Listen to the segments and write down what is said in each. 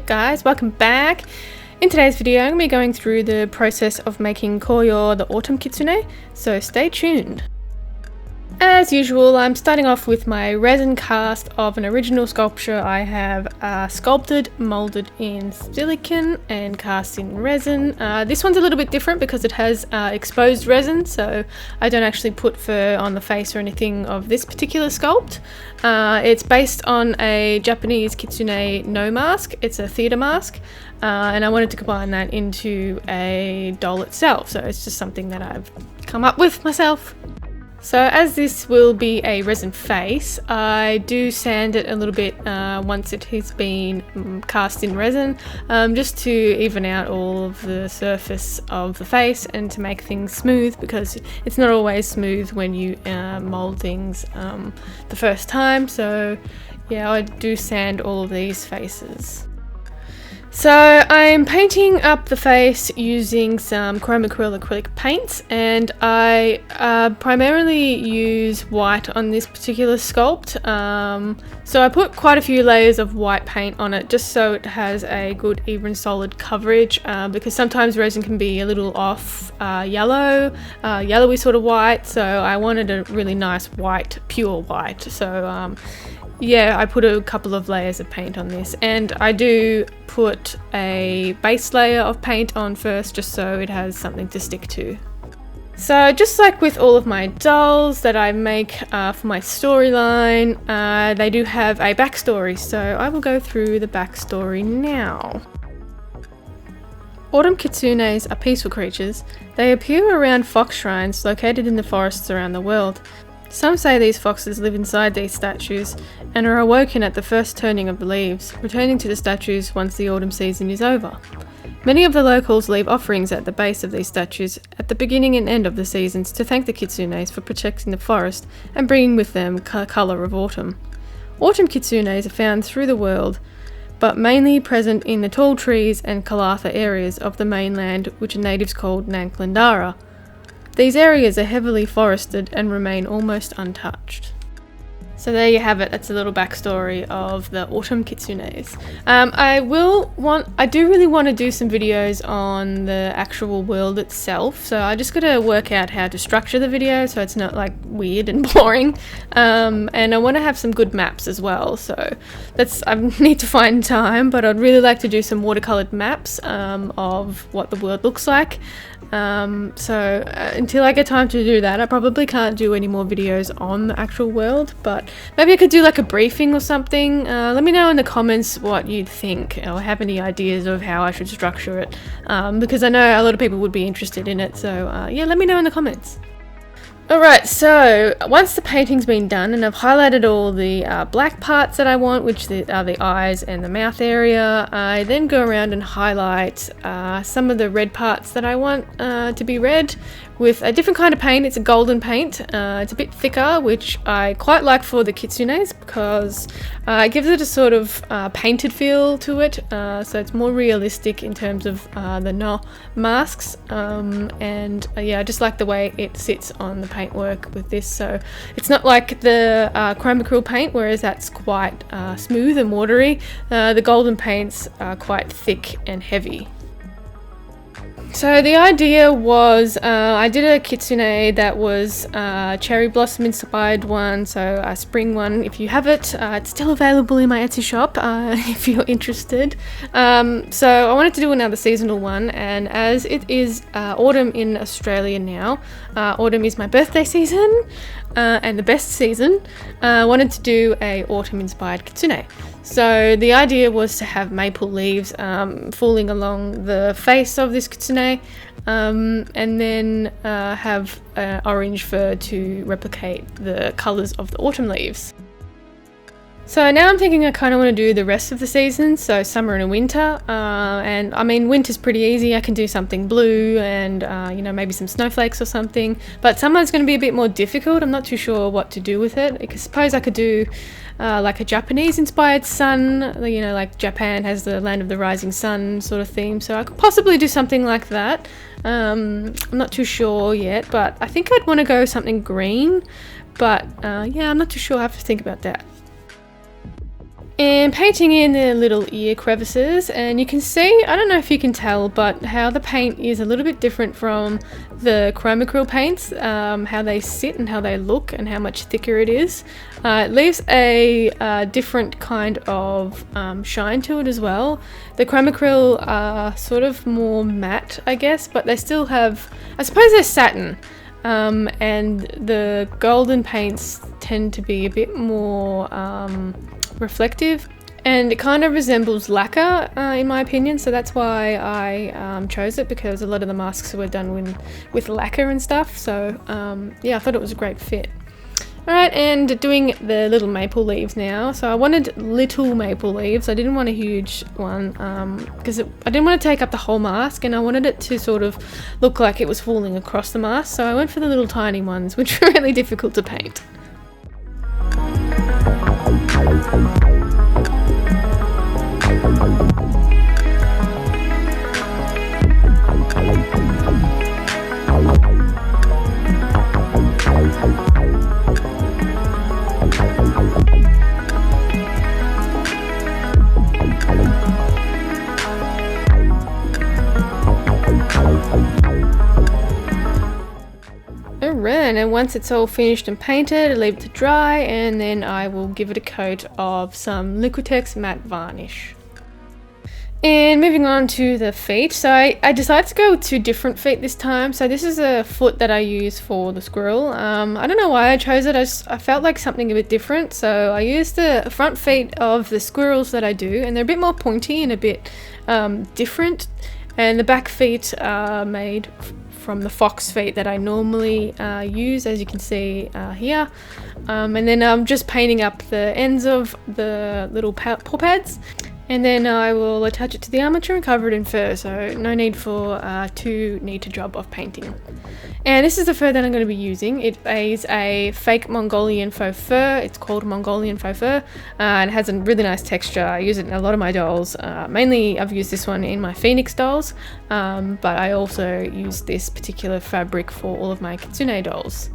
guys, welcome back. In today's video I'm going to be going through the process of making Koyo the autumn kitsune, so stay tuned. As usual, I'm starting off with my resin cast of an original sculpture I have sculpted, molded in silicone and cast in resin. This one's a little bit different because it has exposed resin, so I don't actually put fur on the face or anything of this particular sculpt. It's based on a Japanese kitsune no mask. It's a theatre mask, and I wanted to combine that into a doll itself, so it's just something that I've come up with myself. So as this will be a resin face, I do sand it a little bit once it has been cast in resin, just to even out all of the surface of the face and to make things smooth, because it's not always smooth when you mold things the first time. So yeah, I do sand all of these faces. So I'm painting up the face using some chroma acrylic paints, and I primarily use white on this particular sculpt. So I put quite a few layers of white paint on it just so it has a good even solid coverage, because sometimes resin can be a little off yellowy sort of white, so I wanted a really nice white, pure white. So yeah, I put a couple of layers of paint on this, and I do put a base layer of paint on first just so it has something to stick to. So just like with all of my dolls that I make for my storyline, they do have a backstory, so I will go through the backstory now. Autumn kitsunes are peaceful creatures. They appear around fox shrines located in the forests around the world. Some say these foxes live inside these statues and are awoken at the first turning of the leaves, returning to the statues once the autumn season is over. Many of the locals leave offerings at the base of these statues at the beginning and end of the seasons to thank the kitsunes for protecting the forest and bringing with them the colour of autumn. Autumn kitsunes are found through the world, but mainly present in the tall trees and Kalatha areas of the mainland, which natives called Nanklandara. These areas are heavily forested and remain almost untouched. So there you have it, that's a little backstory of the autumn kitsunes. I do really want to do some videos on the actual world itself, so I just gotta work out how to structure the video so it's not like weird and boring. And I want to have some good maps as well, so I need to find time, but I'd really like to do some watercolored maps of what the world looks like. Until I get time to do that, I probably can't do any more videos on the actual world, but maybe I could do like a briefing or something. Let me know in the comments what you'd think, or have any ideas of how I should structure it, because I know a lot of people would be interested in it, so yeah, let me know in the comments. Alright, so once the painting's been done and I've highlighted all the black parts that I want, which are the eyes and the mouth area, I then go around and highlight some of the red parts that I want to be red with a different kind of paint. It's a golden paint. It's a bit thicker, which I quite like for the kitsunes because it gives it a sort of painted feel to it, so it's more realistic in terms of the no masks, and yeah, I just like the way it sits on the paintwork with this. So it's not like the chroma acrylic paint, whereas that's quite smooth and watery. The golden paints are quite thick and heavy. So the idea was, I did a kitsune that was cherry blossom inspired one, so a spring one. If you have it, it's still available in my Etsy shop if you're interested. So I wanted to do another seasonal one, and as it is autumn in Australia now, autumn is my birthday season and the best season, I wanted to do a autumn inspired kitsune. So the idea was to have maple leaves falling along the face of this kitsune, and then have orange fur to replicate the colours of the autumn leaves. So now I'm thinking I kind of want to do the rest of the seasons, so summer and winter, and I mean winter's pretty easy. I can do something blue and you know, maybe some snowflakes or something, but summer's going to be a bit more difficult. I'm not too sure what to do with it. I suppose I could do like a Japanese inspired sun, you know, like Japan has the land of the rising sun sort of theme, so I could possibly do something like that. I'm not too sure yet, but I think I'd want to go something green, but yeah, I'm not too sure. I have to think about that. And painting in the little ear crevices, and you can see, I don't know if you can tell, but how the paint is a little bit different from the chromacryl paints, how they sit and how they look and how much thicker it is. It leaves a different kind of shine to it as well. The chromacryl are sort of more matte, I guess, but they still have, I suppose they're satin. And the golden paints tend to be a bit more reflective, and it kind of resembles lacquer in my opinion, so that's why I chose it, because a lot of the masks were done with lacquer and stuff, so yeah, I thought it was a great fit. Alright, and doing the little maple leaves now. So I wanted little maple leaves, I didn't want a huge one, because I didn't want to take up the whole mask, and I wanted it to sort of look like it was falling across the mask, so I went for the little tiny ones, which were really difficult to paint. Alright, and once it's all finished and painted, I leave it to dry, and then I will give it a coat of some Liquitex matte varnish. And moving on to the feet, so I decided to go with 2 different feet this time. So this is a foot that I use for the squirrel. I don't know why I chose it, I felt like something a bit different, so I used the front feet of the squirrels that I do, and they're a bit more pointy and a bit different, and the back feet are made from the fox feet that I normally use, as you can see here. And then I'm just painting up the ends of the little paw pads, and then I will attach it to the armature and cover it in fur, so no need for too neat a job of painting. And this is the fur that I'm going to be using. It is a fake Mongolian faux fur. It's called Mongolian faux fur, and it has a really nice texture. I use it in a lot of my dolls. Mainly I've used this one in my Phoenix dolls, but I also use this particular fabric for all of my Kitsune dolls.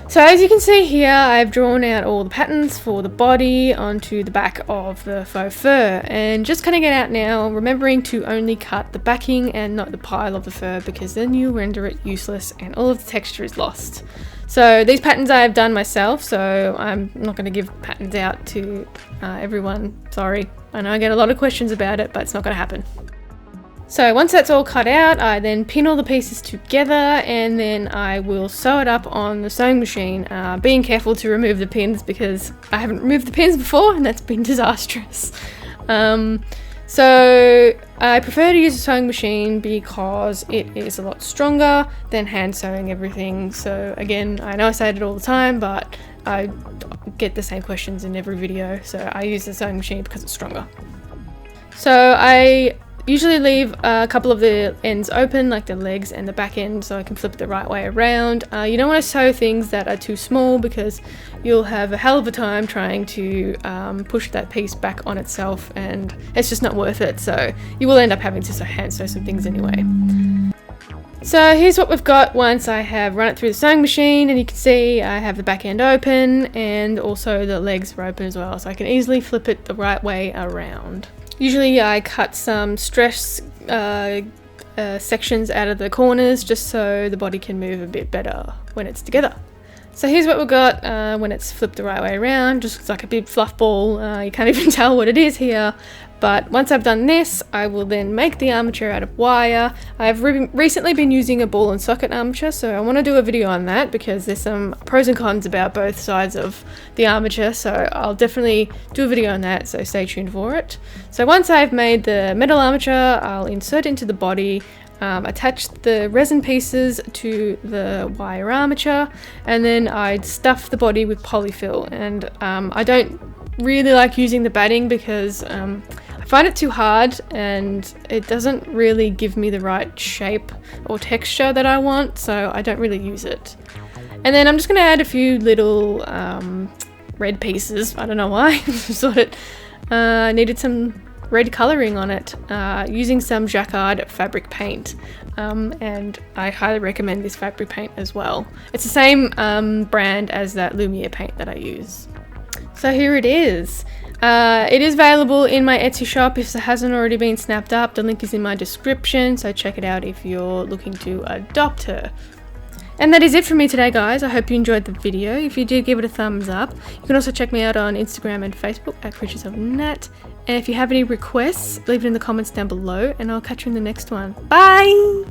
So as you can see here, I've drawn out all the patterns for the body onto the back of the faux fur, and just cutting it out now, remembering to only cut the backing and not the pile of the fur, because then you render it useless and all of the texture is lost. So these patterns I have done myself, so I'm not going to give patterns out to everyone, sorry. I know I get a lot of questions about it, but it's not going to happen. So once that's all cut out, I then pin all the pieces together, and then I will sew it up on the sewing machine, being careful to remove the pins because I haven't removed the pins before and that's been disastrous. So I prefer to use a sewing machine because it is a lot stronger than hand sewing everything. So again, I know I say it all the time, but I get the same questions in every video, so I use the sewing machine because it's stronger. So I usually leave a couple of the ends open, like the legs and the back end, so I can flip it the right way around. You don't want to sew things that are too small because you'll have a hell of a time trying to push that piece back on itself, and it's just not worth it, so you will end up having to hand sew some things anyway. So here's what we've got once I have run it through the sewing machine, and you can see I have the back end open and also the legs are open as well, so I can easily flip it the right way around. Usually I cut some stress sections out of the corners just so the body can move a bit better when it's together. So here's what we've got when it's flipped the right way around. Just looks like a big fluff ball. You can't even tell what it is here. But once I've done this, I will then make the armature out of wire. I've recently been using a ball and socket armature, so I want to do a video on that because there's some pros and cons about both sides of the armature, so I'll definitely do a video on that, so stay tuned for it. So once I've made the metal armature, I'll insert into the body, attach the resin pieces to the wire armature, and then I'd stuff the body with polyfill. And I don't really like using the batting because I find it too hard and it doesn't really give me the right shape or texture that I want, so I don't really use it. And then I'm just going to add a few little red pieces. I don't know why. Just thought it needed some red colouring on it, using some Jacquard fabric paint, and I highly recommend this fabric paint as well. It's the same brand as that Lumiere paint that I use. So here it is. It is available in my Etsy shop if it hasn't already been snapped up. The link is in my description, so check it out if you're looking to adopt her. And that is it for me today, guys. I hope you enjoyed the video. If you did, give it a thumbs up. You can also check me out on Instagram and Facebook at Creatures of Nat. And if you have any requests, leave it in the comments down below, and I'll catch you in the next one. Bye!